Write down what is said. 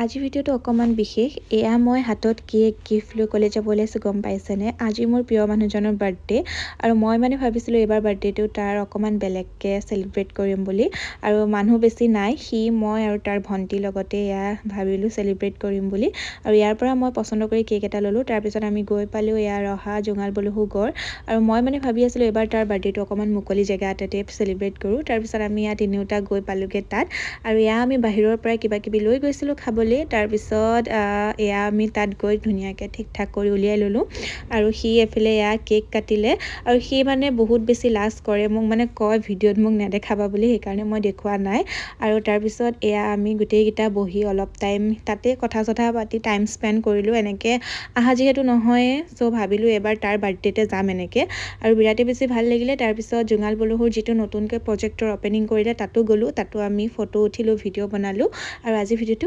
আজি ভিডিঅ'টো অকণমান বিশেষ। এয়া মই হাতত কেক গিফ্ট লৈ কলেজ যাব ওলাইছোঁ, গম পাইছেনে? আজি মোৰ প্ৰিয় মানুহজনৰ বাৰ্থডে আৰু মই ভাবিছিলোঁ এইবাৰ বাৰ্থডেটো তাৰ অকণমান বেলেগকৈ চেলিব্ৰেট কৰিম বুলি। আৰু মানুহ বেছি নাই, সি মই আৰু তাৰ ভণ্টিৰ লগতে এয়া ভাবিলোঁ চেলিব্ৰেট কৰিম বুলি। আৰু ইয়াৰ পৰা মই পচন্দ কৰি কেক এটা ল'লোঁ। তাৰপিছত আমি গৈ পালোঁ এয়া ৰহা জোঙাল বলহু গড়। আৰু মই ভাবি আছিলোঁ এইবাৰ তাৰ বাৰ্থডেটো অকণমান মুকলি জেগা এটাতে চেলিব্ৰেট কৰোঁ। তাৰপিছত আমি ইয়াত তিনিওটা গৈ পালোঁগৈ তাত। আৰু এয়া আমি বাহিৰৰ পৰা কিবা কিবি লৈ গৈছিলোঁ খাবলৈ। তাৰপিছত এয়া আমি তাত গৈ ধুনীয়াকৈ ঠিক ঠাক কৰি উলিয়াই ল'লোঁ। আৰু সি এফালে এয়া কেক কাটিলে। আৰু সি বহুত বেছি লাজ কৰে, মোক কয় ভিডিঅ'ত মোক নেদেখাবা বুলি, সেইকাৰণে মই দেখুওৱা নাই। আৰু তাৰপিছত এয়া আমি গোটেইকেইটা বহি অলপ টাইম তাতে কথা চথা পাতি টাইম স্পেণ্ড কৰিলোঁ। এনেকৈ অহা যিহেতু নহয়ে, চ' ভাবিলোঁ এবাৰ তাৰ বাৰ্থডেতে যাম এনেকৈ। আৰু বিৰাটেই বেছি ভাল লাগিলে। তাৰপিছত জোঙাল বলহুৰ যিটো নতুনকৈ প্ৰজেক্টৰ অপেনিং কৰিলে তাতো গ'লোঁ, তাতো আমি ফটো উঠিলোঁ, ভিডিঅ' বনালোঁ। আৰু আজি ভিডিঅ'টো